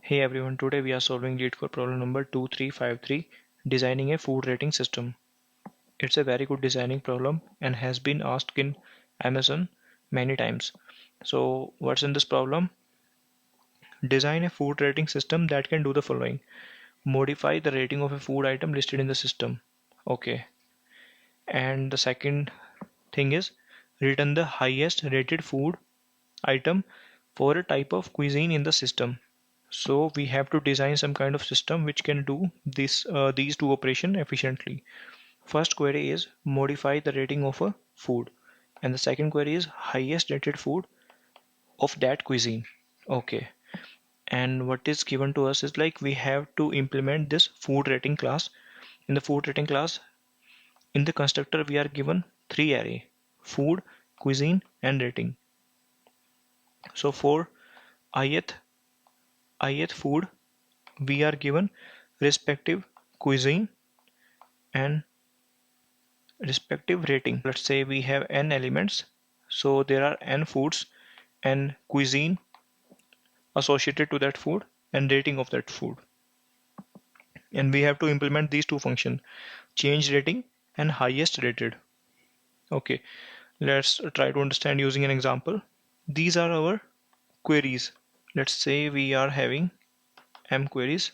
Hey everyone, today we are solving LeetCode problem number 2353, designing a food rating system. It's a very good designing problem and has been asked in Amazon many times. So what's in this problem? Design a food rating system that can do the following. Modify the rating of a food item listed in the system. Okay. And the second thing is return the highest rated food item for a type of cuisine in the system. So we have to design some kind of system which can do these two operations efficiently. First query is modify the rating of a food, and the second query is highest rated food of that cuisine. Okay, and what is given to us is like we have to implement this food rating class. In the food rating class, in the constructor we are given three array: food, cuisine, and rating. So for ith ith food, we are given respective cuisine and respective rating. Let's say we have n elements, so there are n foods and cuisine associated to that food and rating of that food. And we have to implement these two functions, change rating and highest rated. Okay, let's try to understand using an example. These are our queries. Let's say we are having m queries.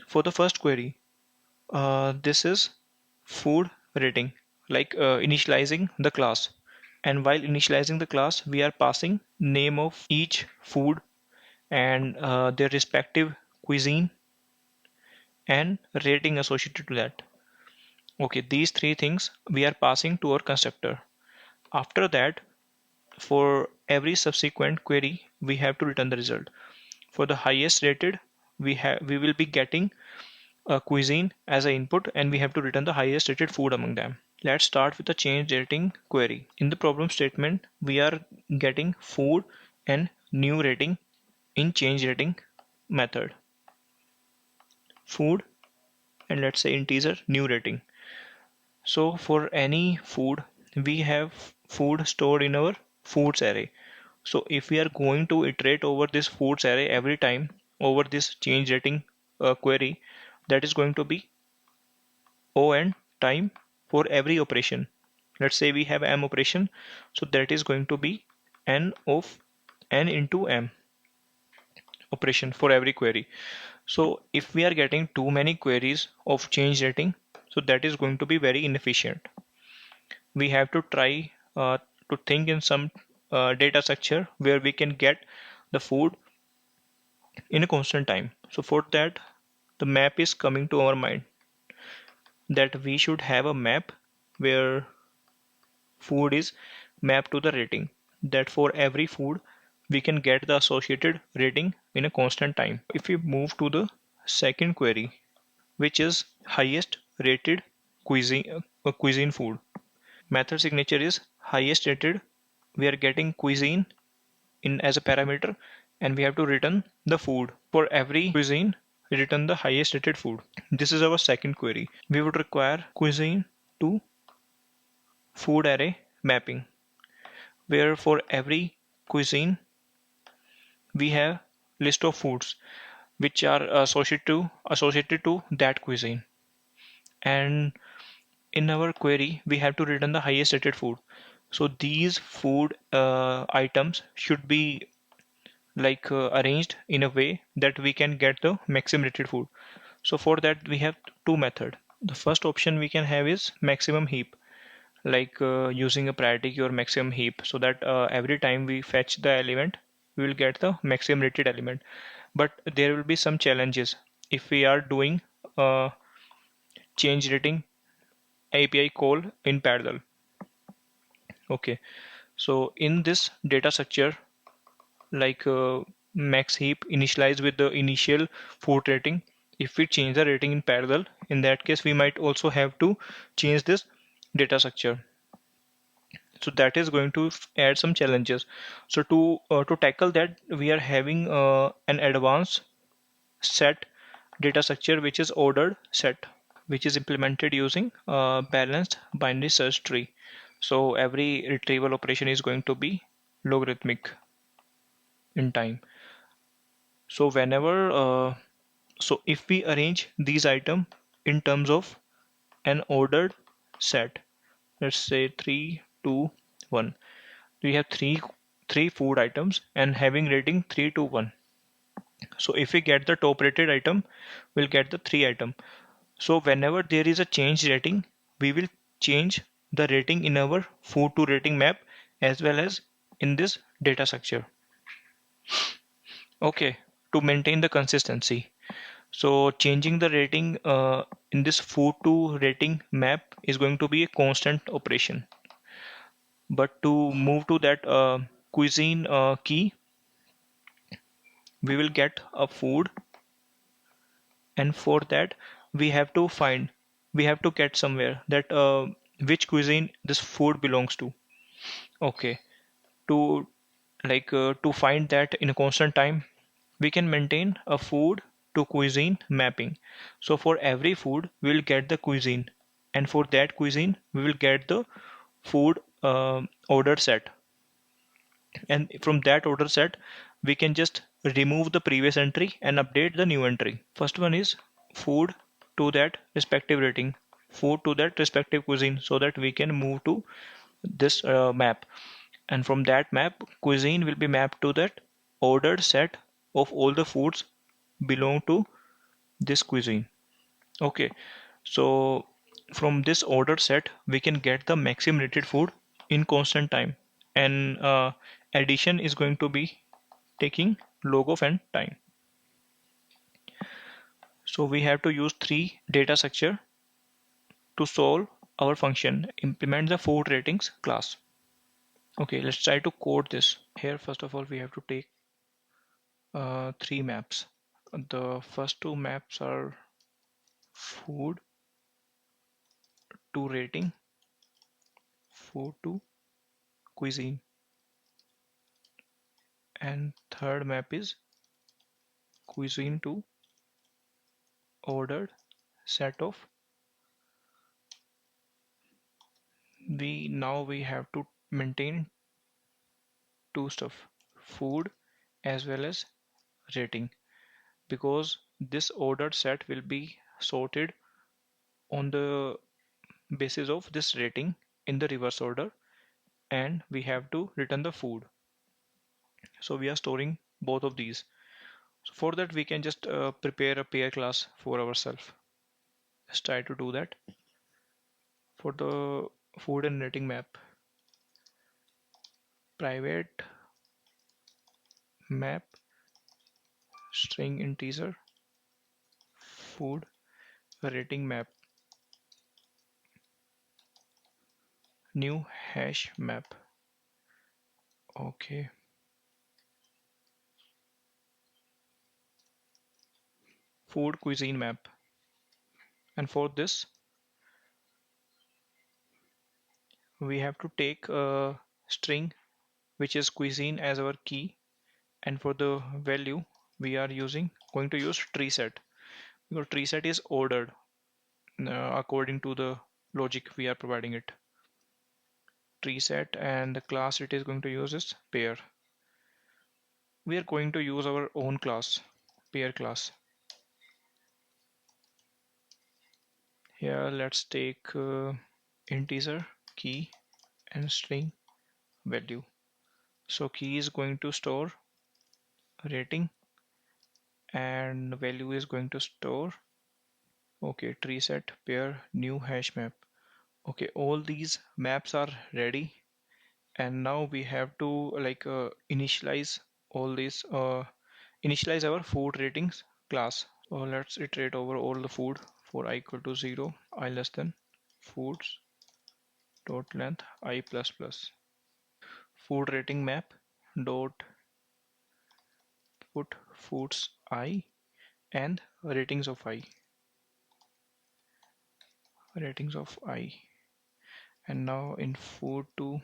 For the first query, this is food rating, like initializing the class. And while initializing the class, we are passing name of each food and their respective cuisine and rating associated to that. Okay, these three things we are passing to our constructor. After that, for every subsequent query, we have to return the result. For the highest rated, we will be getting a cuisine as an input, and we have to return the highest rated food among them. Let's start with the change rating query. In the problem statement, we are getting food and new rating in change rating method. Food and let's say integer new rating. So for any food, we have food stored in our foods array. So if we are going to iterate over this foods array every time over this change rating query, that is going to be O and time for every operation. Let's say we have m operation, so that is going to be n of n into m operation for every query. So if we are getting too many queries of change rating, so that is going to be very inefficient. We have to try to think in some data structure where we can get the food in a constant time. So for that, the map is coming to our mind that we should have a map where food is mapped to the rating, that for every food we can get the associated rating in a constant time. If we move to the second query, which is highest rated cuisine food, method signature is highest rated. We are getting cuisine in as a parameter, and we have to return the food. For every cuisine, return the highest rated food. This is our second query. We would require cuisine to food array mapping, where for every cuisine we have list of foods which are associated to that cuisine. And in our query we have to return the highest rated food. So these food items should be like arranged in a way that we can get the maximum rated food. So for that we have two methods. The first option we can have is maximum heap, like using a priority queue or maximum heap, so that every time we fetch the element we will get the maximum rated element. But there will be some challenges if we are doing change rating API call in parallel. Okay, so in this data structure, like max heap initialized with the initial food rating, if we change the rating in parallel, in that case we might also have to change this data structure. So that is going to add some challenges. So to tackle that, we are having an advanced set data structure which is ordered set, which is implemented using balanced binary search tree. So every retrieval operation is going to be logarithmic in time. So whenever so if we arrange these items in terms of an ordered set, let's say 3 2 1, we have three food items and having rating 3 to 1. So if we get the top rated item, we'll get the 3 item. So whenever there is a change rating, we will change the rating in our food to rating map as well as in this data structure. Okay, to maintain the consistency. So changing the rating in this food to rating map is going to be a constant operation. But to move to that cuisine key, we will get a food, and for that we have to get somewhere that which cuisine this food belongs to. Okay, to to find that in a constant time, we can maintain a food to cuisine mapping. So for every food we will get the cuisine, and for that cuisine we will get the food order set, and from that order set we can just remove the previous entry and update the new entry. First one is food to that respective rating, food to that respective cuisine, so that we can move to this map, and from that map cuisine will be mapped to that ordered set of all the foods belong to this cuisine. Okay, so from this ordered set we can get the maximum rated food in constant time, and addition is going to be taking log of n time. So we have to use three data structure to solve our function implement the food ratings class. Okay, let's try to code this. Here first of all we have to take three maps. The first two maps are food to rating, food to cuisine, and third map is cuisine to ordered set of. We have to maintain two stuff, food as well as rating, because this ordered set will be sorted on the basis of this rating in the reverse order, and we have to return the food. So we are storing both of these. So for that we can just prepare a pair class for ourselves. Let's try to do that. For the food and rating map, private map string integer food rating map new hash map. Okay, food cuisine map, and for this we have to take a string which is cuisine as our key, and for the value we are using going to use tree set, because tree set is ordered according to the logic we are providing it. Tree set, and the class it is going to use is pair. We are going to use our own class, pair class. Here let's take integer key and string value. So key is going to store rating and value is going to store. Okay, tree set pair new hash map. Okay, all these maps are ready, and now we have to initialize all these initialize our food ratings class. So let's iterate over all the food for I equal to 0, I less than foods dot length I plus plus. Food rating map dot put foods I and ratings of I, and now in food to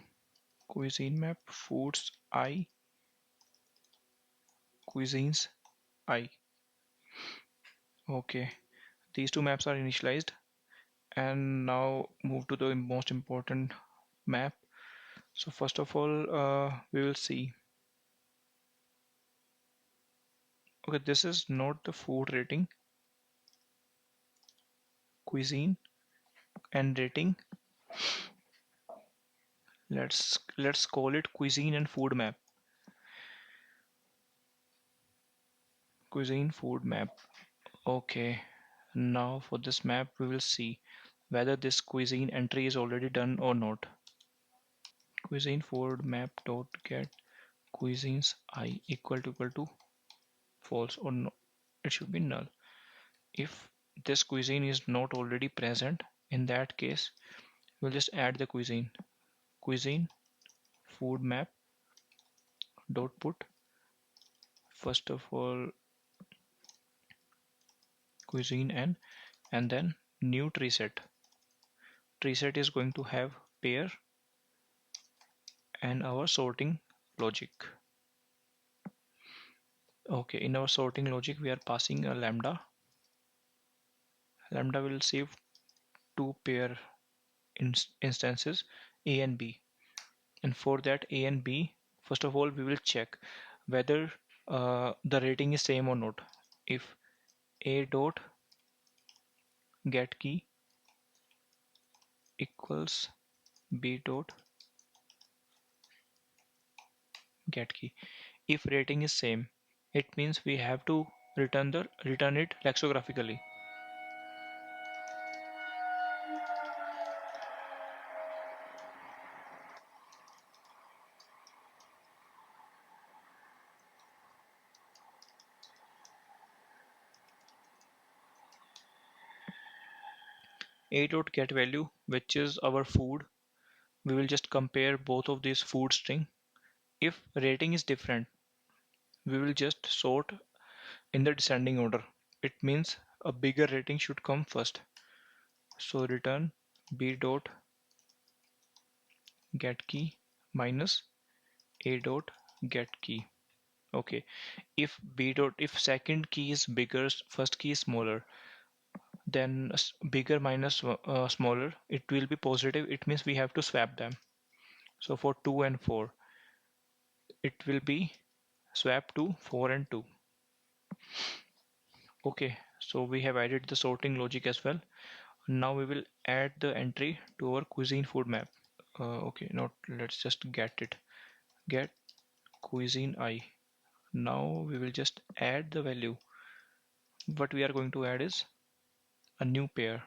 cuisine map foods I cuisines I. Okay, these two maps are initialized, and now move to the most important map. So first of all we will see Okay, this is not the food rating, cuisine and rating. Let's call it cuisine and food map. Cuisine food map. Okay. Now for this map we will see whether this cuisine entry is already done or not. Cuisine food map dot get cuisines I equal to false or no. It should be null. If this cuisine is not already present, in that case we'll just add the cuisine. Cuisine food map dot put first of all cuisine and then new tree set. Tree set is going to have pair and our sorting logic. Okay, in our sorting logic we are passing a lambda. Lambda will save two pair instances A and B, and for that A and B, first of all we will check whether the rating is same or not. If A dot get key equals B dot get key, if rating is same, it means we have to return it lexicographically. A dot get value, which is our food, we will just compare both of these food string. If rating is different, we will just sort in the descending order. It means a bigger rating should come first. So return b dot get key minus a dot get key. Okay, if second key is bigger, first key is smaller, then bigger minus smaller, it will be positive. It means we have to swap them. So for 2 and 4, it will be swap to 4 and 2. Okay, so we have added the sorting logic as well. Now we will add the entry to our cuisine food map. Okay, not let's just get it. Get cuisine I. Now we will just add the value. What we are going to add is a new pair.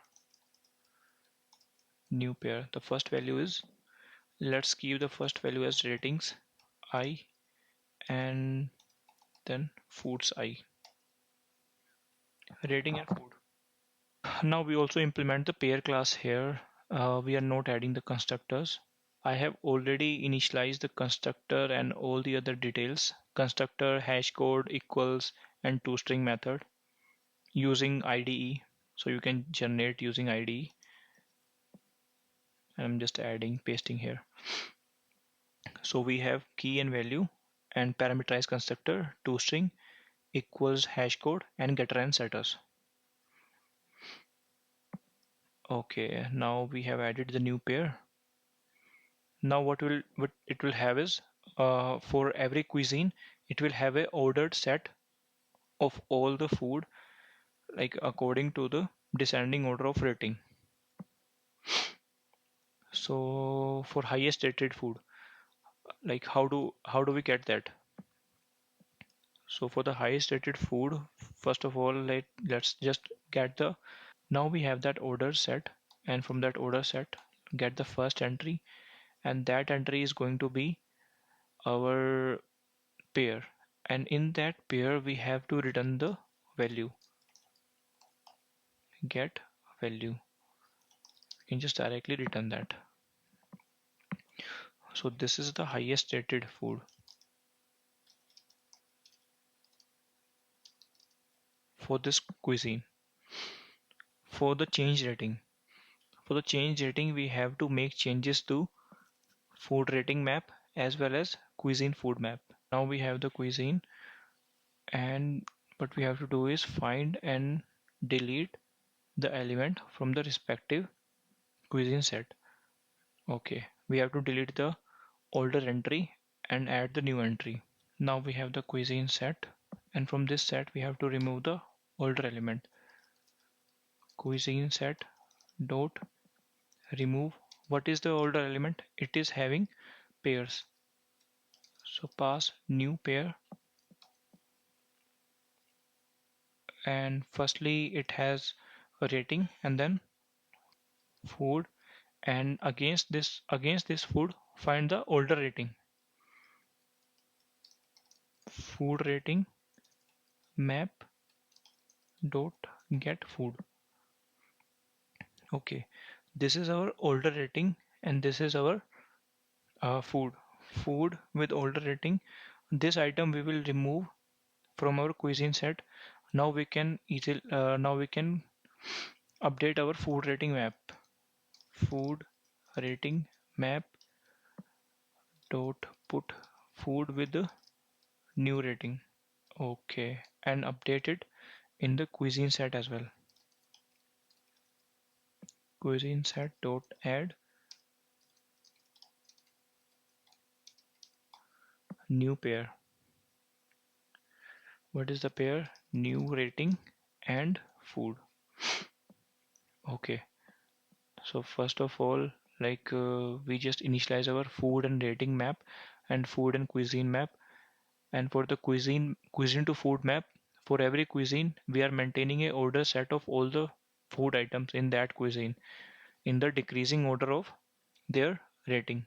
New pair. The first value is, let's give the first value as ratings I and then foods I. Rating and food. Now we also implement the pair class here. We are not adding the constructors. I have already initialized the constructor and all the other details. Constructor, hash code, equals, and toString method using IDE. So you can generate using IDE. I'm just adding, pasting here. So we have key and value and parameterized constructor, toString, equals, hash code, and getter and setters. Okay, now we have added the new pair. Now what it will have is for every cuisine, it will have a ordered set of all the food, like according to the descending order of rating. So for highest rated food, like how do we get that? So for the highest rated food, first of all, let's just get the, now we have that order set, and from that order set get the first entry, and that entry is going to be our pair, and in that pair we have to return the value. Get value, we can just directly return that. So this is the highest rated food for this cuisine. For the change rating, we have to make changes to food rating map as well as cuisine food map. Now we have the cuisine, and what we have to do is find and delete the element from the respective cuisine set. Okay, we have to delete the older entry and add the new entry. Now we have the cuisine set, and from this set we have to remove the older element. Cuisine set dot remove. What is the older element? It is having pairs. So pass new pair, and firstly it has a rating and then food, and against this food find the older rating. Food rating map dot get food. Okay, this is our older rating and this is our food with older rating. This item we will remove from our cuisine set. Now we can update our food rating map. Food rating map dot put food with the new rating. Okay, and update it in the cuisine set as well. Cuisine set dot add new pair. What is the pair? New rating and food. Okay, so first of all, we just initialize our food and rating map and food and cuisine map. And for the cuisine to food map, for every cuisine we are maintaining a order set of all the food items in that cuisine in the decreasing order of their rating.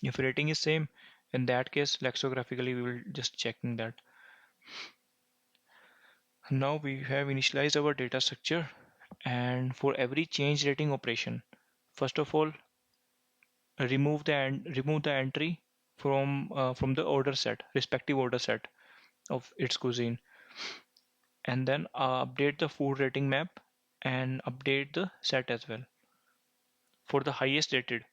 If rating is same, in that case lexicographically we will just checking that. Now we have initialized our data structure, and for every change rating operation, first of all remove the entry from the order set, respective order set of its cuisine, and then update the food rating map and update the set as well. For the highest rated,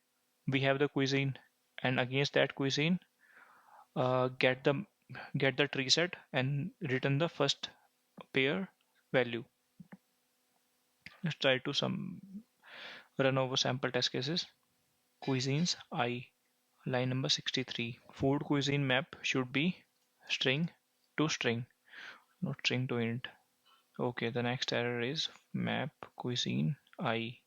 we have the cuisine, and against that cuisine, uh, get the get the tree set and return the first pair value. Let's try to some run over sample test cases. Cuisines I, line number 63. Food cuisine map should be string to string, not string to int. Okay, the next error is map cuisine I.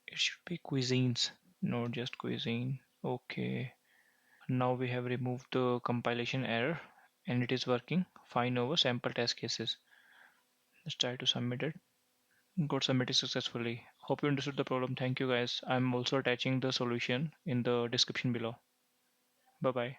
It should be cuisines, not just cuisine. Okay, now we have removed the compilation error and it is working fine over sample test cases. Let's try to submit it. Got submitted successfully. Hope you understood the problem. Thank you guys. I'm also attaching the solution in the description below. Bye bye.